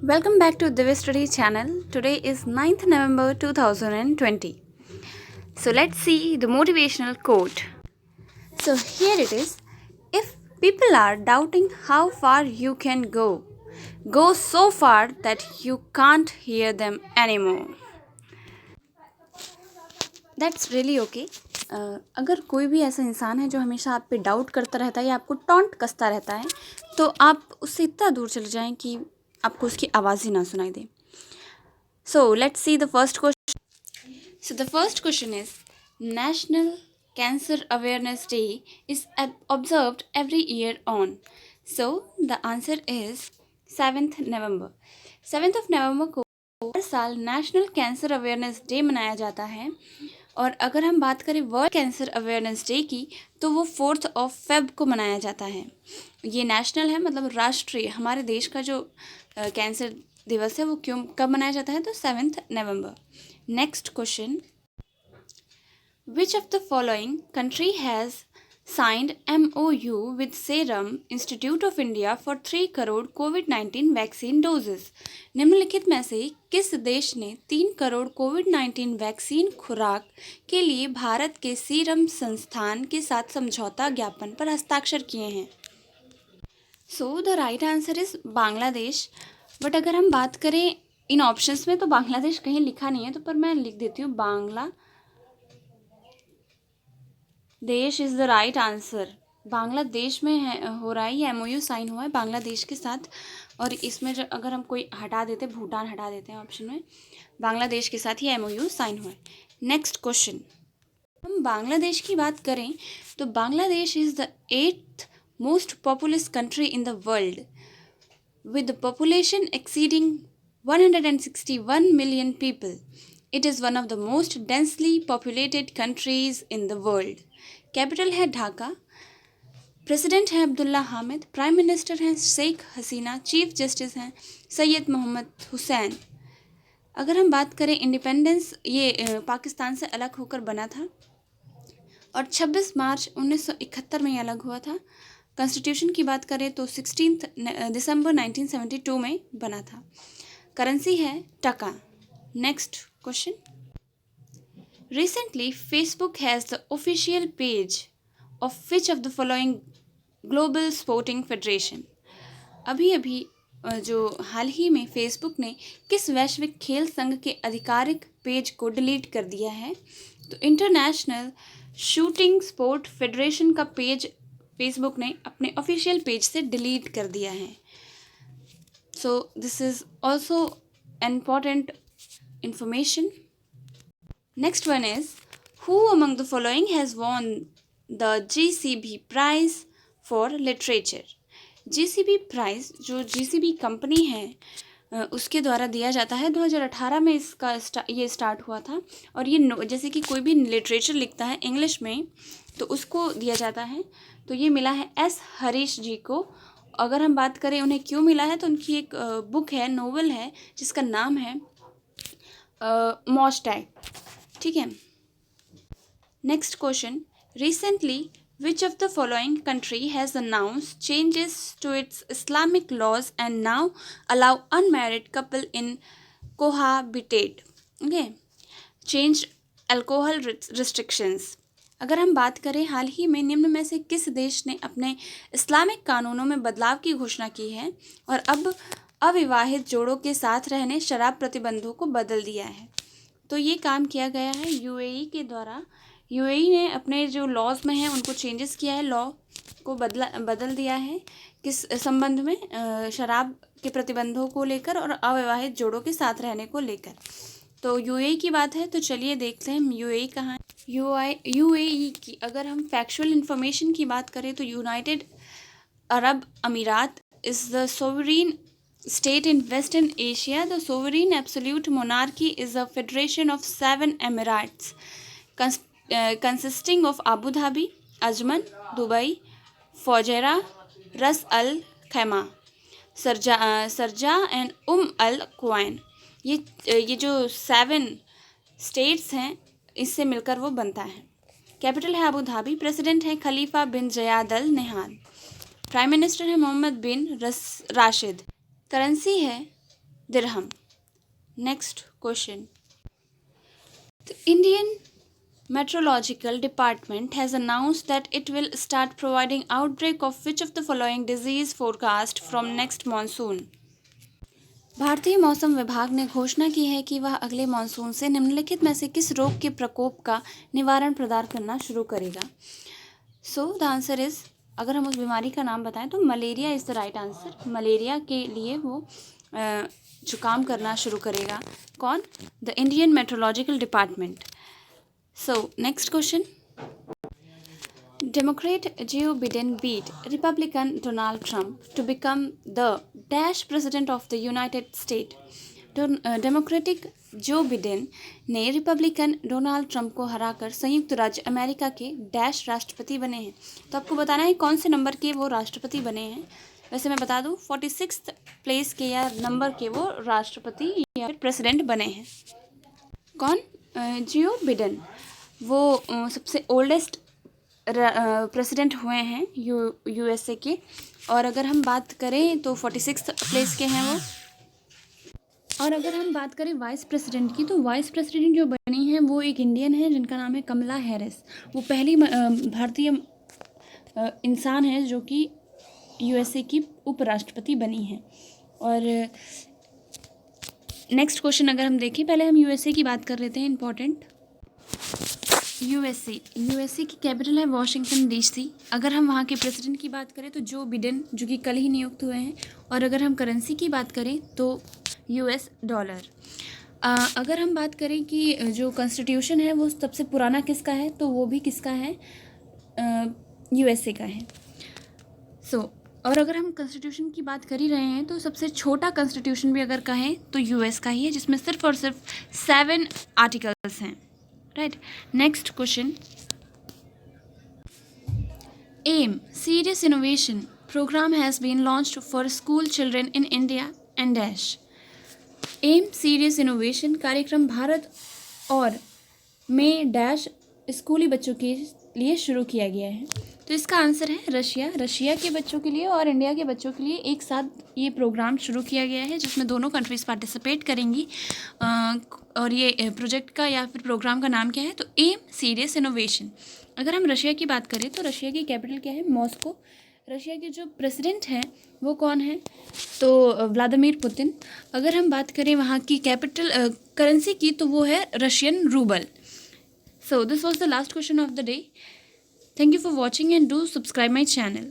Welcome back to Divya Study channel. Today is 9th November 2020. So let's see the motivational quote. So here it is. If people are doubting how far you can go, go so far that you can't hear them anymore. That's really okay. अगर कोई भी ऐसा इंसान है जो हमेशा आप पे डाउट करता रहता है या आपको टॉन्ट कसता रहता है, तो आप उससे इतना दूर चले जाएं कि आपको उसकी आवाज़ ही ना सुनाई दे. So let's see the first question. So the first question is, National Cancer Awareness Day is observed every year on. So the answer is 7th November. 7th of November को हर साल नेशनल कैंसर अवेयरनेस डे मनाया जाता है. और अगर हम बात करें वर्ल्ड कैंसर अवेयरनेस डे की, तो वो 4th of Feb को मनाया जाता है. ये नेशनल है, मतलब राष्ट्रीय. हमारे देश का जो कैंसर दिवस है वो कब मनाया जाता है, तो 7th November. Next question, which of the following country has signed MOU with Serum Institute of India for 3 crore COVID-19 vaccine doses. निम्नलिखित में से किस देश ने 3 करोड़ COVID-19 वैक्सीन खुराक के लिए भारत के सीरम संस्थान के साथ समझौता ज्ञापन पर हस्ताक्षर किए हैं? So the right answer is Bangladesh. But अगर हम बात करें इन ऑप्शंस में, तो बांग्लादेश कहीं लिखा नहीं है, तो पर मैं लिख देती हूँ Bangladesh is the right answer. Bangladesh में हो रहा है, ये MOU साइन हुआ है बांग्लादेश के साथ. और इसमें जो अगर हम कोई हटा देते, भूटान हटा देते हैं ऑप्शन में, बांग्लादेश के साथ ही MOU साइन हुआ है. नेक्स्ट क्वेश्चन, हम बांग्लादेश की बात करें तो Bangladesh is the 8th most populous country in the world, with the population exceeding 161 million people. It is one of the most densely populated countries in the world. Capital है Dhaka. President है Abdullah Hamid. Prime minister हैं Sheikh Hasina. Chief justice हैं सैयद मोहम्मद हुसैन. अगर हम बात करें independence, ये पाकिस्तान से अलग होकर बना था और 26 मार्च 1971 में ये अलग हुआ था. कॉन्स्टिट्यूशन की बात करें तो 16 दिसंबर 1972 में बना था. करेंसी है टका. Next question, recently Facebook has the official page of which of the following global sporting federation. अभी अभी जो हाल ही में फेसबुक ने किस वैश्विक खेल संघ के आधिकारिक पेज को डिलीट कर दिया है? तो इंटरनेशनल शूटिंग स्पोर्ट फेडरेशन का पेज फेसबुक ने अपने ऑफिशियल पेज से डिलीट कर दिया है. So this is also important information. Next one is, who among the following has won the GCB prize for literature. GCB prize जो GCB company है उसके द्वारा दिया जाता है. 2018 में इसका ये स्टार्ट हुआ था. और ये जैसे कि कोई भी लिटरेचर लिखता है इंग्लिश में तो उसको दिया जाता है. तो ये मिला है S हरीश जी को. अगर हम बात करें उन्हें क्यों मिला है, तो उनकी एक बुक है, नोवेल है, जिसका नाम है मॉस टैग. ठीक है. Next question, recently which of the following country has announced changes to its Islamic laws and now allow unmarried couple in cohabitate? Okay. Changed alcohol restrictions. अगर हम बात करें हाल ही में निम्न में से किस देश ने अपने इस्लामिक कानूनों में बदलाव की घोषणा की है और अब अविवाहित जोड़ों के साथ रहने शराब प्रतिबंधों को बदल दिया है? तो ये काम किया गया है UAE के द्वारा. UAE ने अपने जो लॉज में हैं उनको चेंजेस किया है, लॉ को बदल दिया है किस संबंध में? शराब के प्रतिबंधों को लेकर और अविवाहित जोड़ों के साथ रहने को लेकर. तो UAE की बात है, तो चलिए देखते हैं UAE कहाँ है. UAE की अगर हम फैक्चुअल इंफॉर्मेशन की बात करें तो यूनाइटेड अरब अमीरात is the sovereign state in Western Asia. The sovereign absolute monarchy is a federation of 7 emirates consisting of Abu Dhabi, Ajman, Dubai, Fujairah, Ras Al Khaimah, Sharjah and Al Quwain. ये जो 7 states हैं इससे मिलकर वो बनता है. Capital है Abu Dhabi. President है खलीफा बिन जयाद अल नहान. प्राइम मिनिस्टर है मोहम्मद बिन राशिद. करेंसी है dirham. Next question, the Indian Meteorological Department has announced that it will start providing outbreak of which of the following disease forecast from next monsoon. भारतीय मौसम विभाग ने घोषणा की है कि वह अगले मानसून से निम्नलिखित में से किस रोग के प्रकोप का निवारण प्रदान करना शुरू करेगा. सो द आंसर इज, अगर हम उस बीमारी का नाम बताएं तो malaria is the right answer. Malaria के लिए वो जुकाम करना शुरू करेगा. कौन? The Indian meteorological department. So, next question. Democrat Joe Biden beat Republican Donald Trump to become the dash president of the United States. Democratic Joe Biden ने Republican Donald Trump को हराकर संयुक्त राज्य अमेरिका के डैश राष्ट्रपति बने हैं. तो आपको बताना है कौन से नंबर के वो राष्ट्रपति बने हैं. वैसे मैं बता दूं 46 प्लेस के या नंबर के वो राष्ट्रपति या फिर प्रेसिडेंट बने हैं. कौन? जियो बिडेन. वो सबसे ओल्डेस्ट प्रेसिडेंट हुए हैं यूएसए के. और अगर हम बात करें तो 46 प्लेस के हैं वो. और अगर हम बात करें वाइस प्रेसिडेंट की, तो वाइस प्रेसिडेंट जो बनी हैं वो एक इंडियन है जिनका नाम है कमला हैरिस. वो पहली भारतीय इंसान है जो कि यूएसए की उपराष्ट्रपति बनी है. और नेक्स्ट क्वेश्चन अगर हम देखें, पहले हम यूएसए की बात कर लेते हैं. इंपॉर्टेंट, यूएसए की कैपिटल है वॉशिंगटन डीसी. अगर हम वहाँ के प्रेसिडेंट की बात करें तो जो बिडेन, जो कि कल ही नियुक्त हुए हैं. और अगर हम करेंसी की बात करें तो यूएस डॉलर. अगर हम बात करें कि जो कॉन्स्टिट्यूशन है वो सबसे पुराना किसका है, तो वो भी किसका है? यूएसए का है. और अगर हम कॉन्स्टिट्यूशन की बात कर ही रहे हैं तो सबसे छोटा कॉन्स्टिट्यूशन भी अगर कहें तो यूएस का ही है, जिसमें सिर्फ और सिर्फ 7 आर्टिकल्स हैं. Right. Next question, M serious innovation programme has been launched for school children in India and dash. M serious innovation कार्यक्रम भारत और में डैश स्कूली बच्चों के लिए शुरू किया गया है. तो इसका आंसर है रशिया के बच्चों के लिए और इंडिया के बच्चों के लिए एक साथ ये प्रोग्राम शुरू किया गया है, जिसमें दोनों कंट्रीज़ पार्टिसिपेट करेंगी. और ये प्रोजेक्ट का या फिर प्रोग्राम का नाम क्या है, तो एम सीरियस इनोवेशन. अगर हम रशिया की बात करें तो रशिया की कैपिटल क्या है? मॉस्को. रशिया के जो प्रेसिडेंट हैं वो कौन है? तो व्लादिमीर पुतिन. अगर हम बात करें वहाँ की कैपिटल करेंसी की, तो वो है Russian rouble. So this was the last question of the day. Thank you for watching and do subscribe my channel.